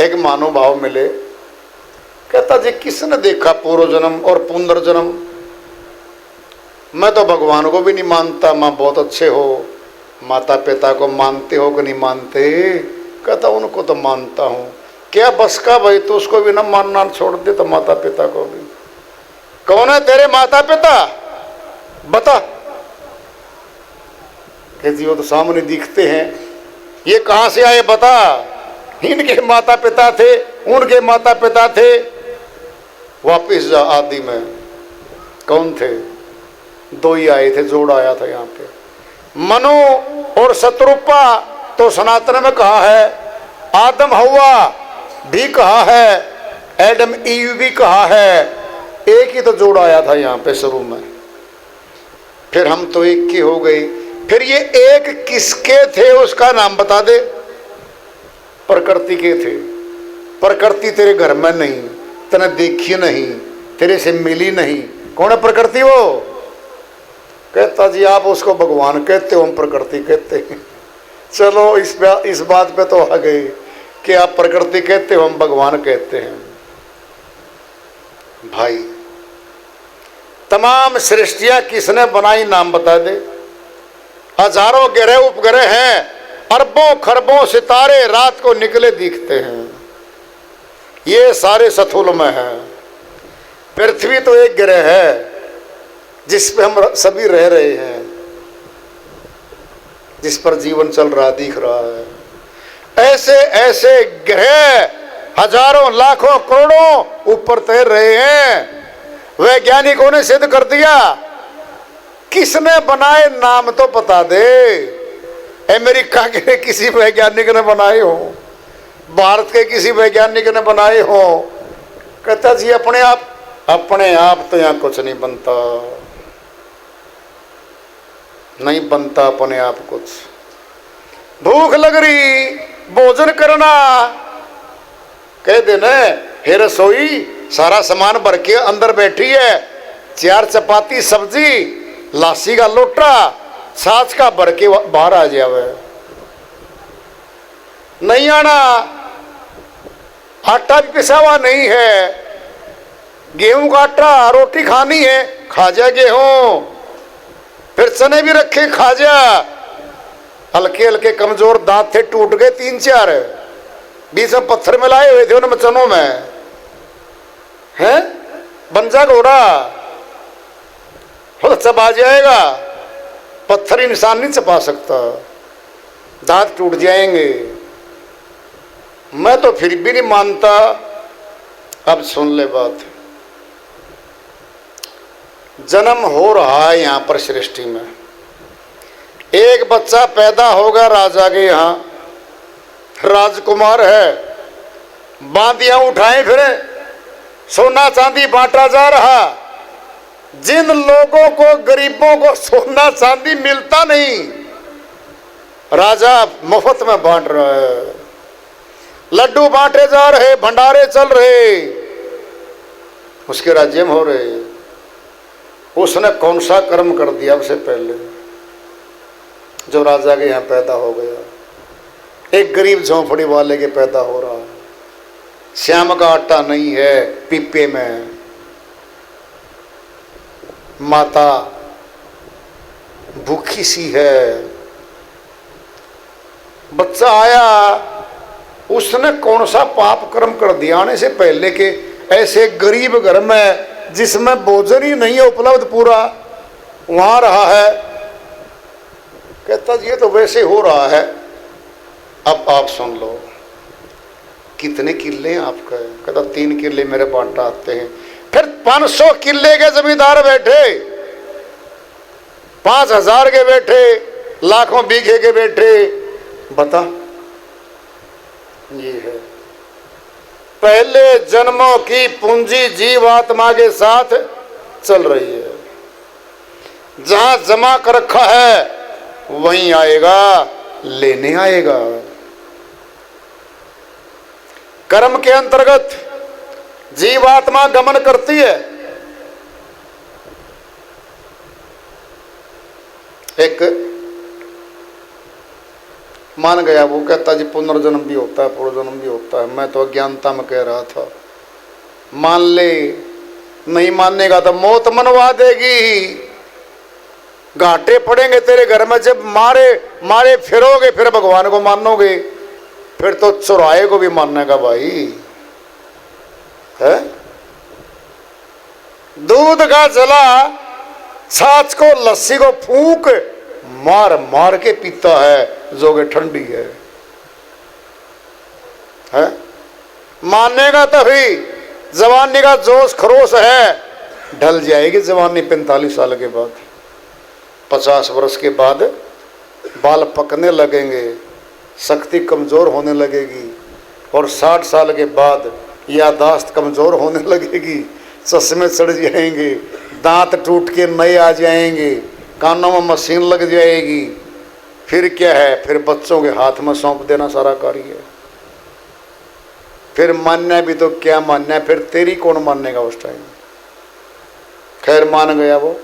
एक महानुभाव मिले, कहता जी किसने देखा पूर्व जन्म और पुनर्जन्म? मैं तो भगवान को भी नहीं मानता। माँ बहुत अच्छे हो, माता पिता को मानते हो कि नहीं मानते? कहता उनको तो मानता हूँ। क्या बस का भाई, तो उसको भी ना मानना छोड़ दे तो माता पिता को भी। कौन है तेरे माता पिता बता? कि जी वो तो सामने दिखते हैं। ये कहाँ से आए बता? इनके माता पिता थे, उनके माता पिता थे। वापिस जा आदि में। कौन थे? दो ही आए थे, जोड़ आया था यहाँ पे। मनु और शत्रुपा तो सनातन में कहा है, आदम हवा भी कहा है, एडम ईव भी कहा है। एक ही तो जोड़ आया था यहाँ पे शुरू में। फिर हम तो एक की हो गई। फिर ये एक किसके थे उसका नाम बता दे। प्रकृति के थे। प्रकृति तेरे घर में नहीं, तने देखी नहीं, तेरे से मिली नहीं। कौन है प्रकृति? वो कहता जी आप उसको भगवान कहते हो, हम प्रकृति कहते हैं। चलो इस बात पे तो आ गए कि आप प्रकृति कहते हो, हम भगवान कहते हैं। भाई तमाम सृष्टियां किसने बनाई नाम बता दे। हजारों ग्रह उपग्रह हैं, अरबों खरबों सितारे रात को निकले दिखते हैं। ये सारे सथुल में है। पृथ्वी तो एक ग्रह है जिस पे हम सभी रह रहे हैं, जिस पर जीवन चल रहा दिख रहा है। ऐसे ऐसे ग्रह हजारों लाखों करोड़ों ऊपर तैर रहे हैं। वैज्ञानिकों ने सिद्ध कर दिया। किसने बनाए नाम तो बता दे। अमेरिका के किसी वैज्ञानिक ने बनाए हो, भारत के किसी वैज्ञानिक ने बनाए हो? कहता जी अपने आप तो यहाँ कुछ नहीं बनता, नहीं बनता अपने आप कुछ। भूख लग रही, भोजन करना, कह देना हे रसोई सारा सामान भर के अंदर बैठी है, 4 चपाती सब्जी, लासी का लोटा, छाछ का भर के बाहर आ जावे। नहीं आना, आटा भी पिसा हुआ नहीं है, गेहूं का आटा, रोटी खानी है खा जा गेहूं, फिर चने भी रखे खा जा। हल्के हल्के कमजोर दांत थे, टूट गए 3-4, बीच में पत्थर मिलाए हुए थे उन चनों में, हैं बन जा घोड़ा, हो चबा जाएगा। पत्थर इंसान नहीं चबा सकता, दांत टूट जाएंगे। मैं तो फिर भी नहीं मानता। अब सुन ले बात। जन्म हो रहा है यहाँ पर सृष्टि में। एक बच्चा पैदा होगा राजा के यहाँ, राजकुमार है, बांदियां उठाए फिरे, सोना चांदी बांटा जा रहा। जिन लोगों को, गरीबों को सोना चांदी मिलता नहीं, राजा मुफ्त में बांट रहा है। लड्डू बांटे जा रहे, भंडारे चल रहे, उसके राज्य में हो रहे। उसने कौन सा कर्म कर दिया उससे पहले जो राजा के यहाँ पैदा हो गया? एक गरीब झोंपड़ी वाले के पैदा हो रहा है। श्याम का आटा नहीं है पीपे में, माता भूखी सी है। बच्चा आया, उसने कौन सा पाप कर्म कर दिया आने से पहले के ऐसे गरीब घर में जिसमें भोजन ही नहीं है उपलब्ध पूरा, वहां रहा है। कहता ये तो वैसे हो रहा है। अब आप सुन लो, कितने किले हैं आपका? कहता 3 किले मेरे बांटा आते हैं। फिर 500 किले के जमींदार बैठे, 5000 के बैठे, लाखों बीघे के बैठे। बता ये है पहले जन्मों की पूंजी जीवात्मा के साथ चल रही है। जहां जमा कर रखा है वहीं आएगा, लेने आएगा। कर्म के अंतर्गत जीवात्मा गमन करती है। एक मान गया। वो कहता जी पुनर्जन्म भी होता है, पूर्वजन्म भी होता है, मैं तो अज्ञानता में कह रहा था। मान ले, नहीं मानेगा तो मौत मनवा देगी। घाटे पड़ेंगे तेरे घर में जब मारे मारे फिरोगे, फिर भगवान को मानोगे, फिर तो चौराहे को भी मानेगा भाई है। दूध का जला छाछ को लस्सी को फूंक मार मार के पीता है जो कि ठंडी है। मानेगा तभी। जवानी का जोश खरोश है, ढल जाएगी जवानी 45 साल के बाद। 50 वर्ष के बाद बाल पकने लगेंगे, शक्ति कमजोर होने लगेगी, और 60 साल के बाद यादाश्त कमजोर होने लगेगी, चश्मे चढ़ जाएंगे, दांत टूट के नए आ जाएंगे, कानों में मशीन लग जाएगी। फिर क्या है, फिर बच्चों के हाथ में सौंप देना सारा कार्य। फिर मानना भी तो क्या मानना है, फिर तेरी कौन मानेगा उस टाइम। खैर मान गया वो।